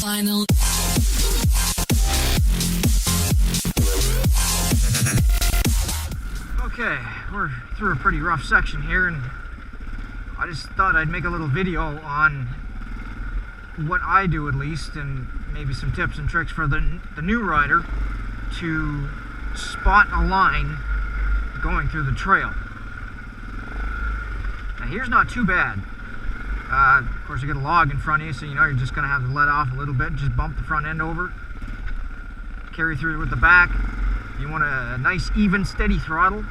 final. Okay, we're through a pretty rough section here, and I just thought I'd make a little video on what I do at least, and maybe some tips and tricks for the new rider to spot a line going through the trail. Now here's not too bad. Of course you get a log in front of you, so you know you're just going to have to let off a little bit and just bump the front end over. Carry through with the back. You want a nice even steady throttle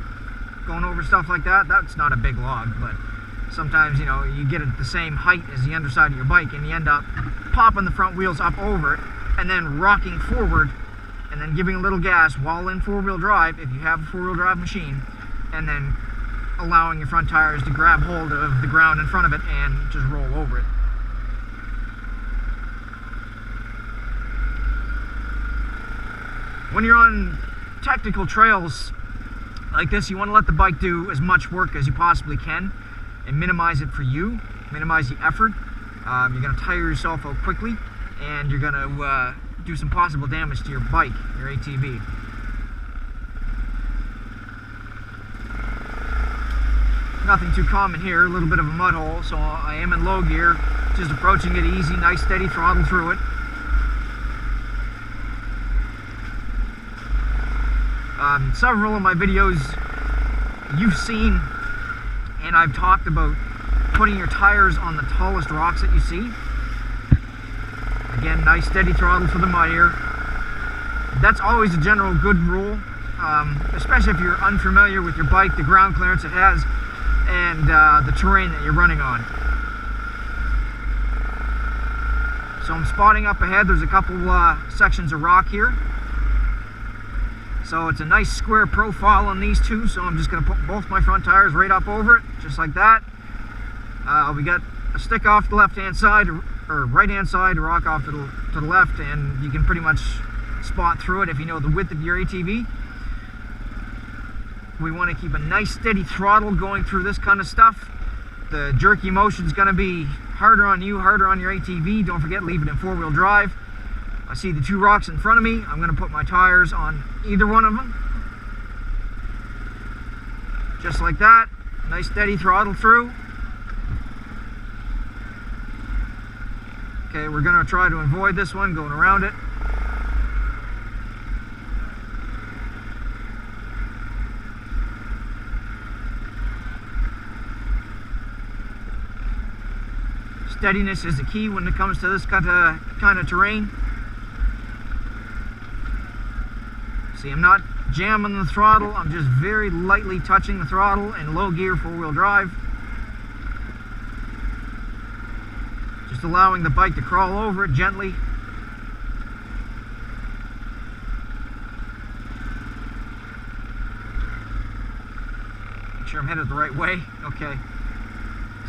going over stuff like that. That's not a big log, but sometimes, you know, you get it the same height as the underside of your bike and you end up popping the front wheels up over it and then rocking forward and then giving a little gas while in four-wheel drive, if you have a four-wheel drive machine, and then allowing your front tires to grab hold of the ground in front of it and just roll over it. When you're on technical trails like this, you want to let the bike do as much work as you possibly can and minimize it for you, minimize the effort. You're going to tire yourself out quickly, and you're going to do some possible damage to your bike, your ATV. Nothing too common here, a little bit of a mud hole, so I am in low gear, just approaching it easy, nice steady throttle through it. Several of my videos you've seen, and I've talked about putting your tires on the tallest rocks that you see. Again, nice steady throttle for the mud here. That's always a general good rule, especially if you're unfamiliar with your bike, the ground clearance it has, and the terrain that you're running on. So I'm spotting up ahead. There's a couple sections of rock here. So it's a nice square profile on these two, so I'm just going to put both my front tires right up over it, just like that. We got a stick off the left-hand side, or right-hand side, a rock off to the left, and you can pretty much spot through it if you know the width of your ATV. We want to keep a nice steady throttle going through this kind of stuff. The jerky motion is going to be harder on you, harder on your ATV. Don't forget, leave it in four-wheel drive. I see the two rocks in front of me. I'm going to put my tires on either one of them. Just like that. Nice steady throttle through. Okay, we're going to try to avoid this one, going around it. Steadiness is the key when it comes to this kind of terrain. See, I'm not jamming the throttle, I'm just very lightly touching the throttle in low gear four-wheel drive. Just allowing the bike to crawl over it gently. Make sure I'm headed the right way. Okay.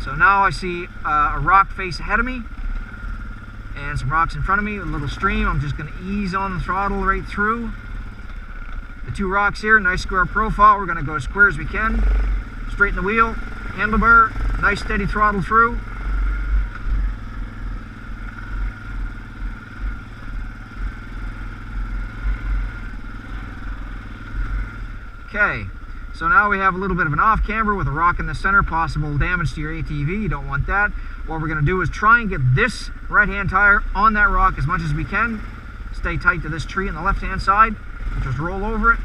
So now I see a rock face ahead of me and some rocks in front of me, a little stream. I'm just going to ease on the throttle right through. The two rocks here, nice square profile. We're going to go as square as we can. Straighten the wheel, handlebar, nice steady throttle through. Okay, so now we have a little bit of an off camber with a rock in the center, possible damage to your ATV. You don't want that. What we're going to do is try and get this right-hand tire on that rock as much as we can. Stay tight to this tree on the left-hand side. Just roll over it.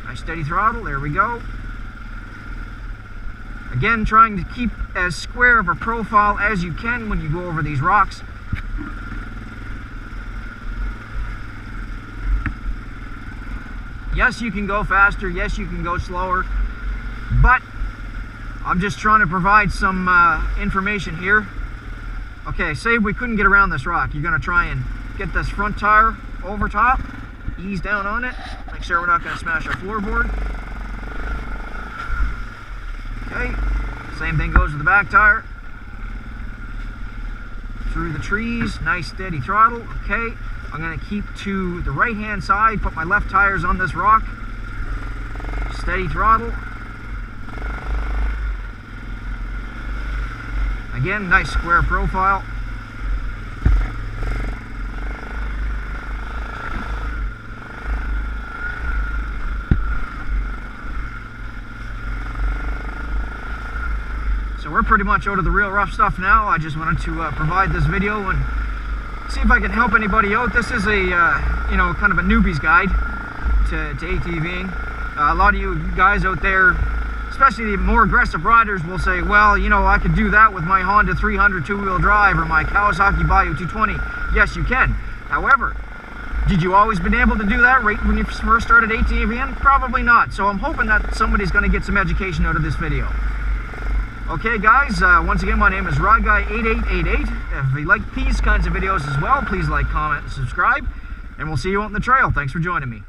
Nice steady throttle, there we go. Again, trying to keep as square of a profile as you can when you go over these rocks. Yes, you can go faster, yes, you can go slower, but I'm just trying to provide some information here. Okay, say we couldn't get around this rock. You're going to try and get this front tire over top, ease down on it, make sure we're not going to smash our floorboard. Okay, same thing goes with the back tire. Through the trees, nice steady throttle. Okay, I'm going to keep to the right hand side, put my left tires on this rock, steady throttle. Again, nice square profile. So we're pretty much out of the real rough stuff now. I just wanted to provide this video and see if I can help anybody out. This is a, you know, kind of a newbie's guide to ATVing. A lot of you guys out there, especially the more aggressive riders, will say, well, you know, I could do that with my Honda 300 two-wheel drive or my Kawasaki Bayou 220. Yes, you can. However, did you always been able to do that right when you first started ATVing? Probably not. So I'm hoping that somebody's going to get some education out of this video. Okay guys, once again, my name is RideGuy8888. If you like these kinds of videos as well, please like, comment, and subscribe, and we'll see you out on the trail. Thanks for joining me.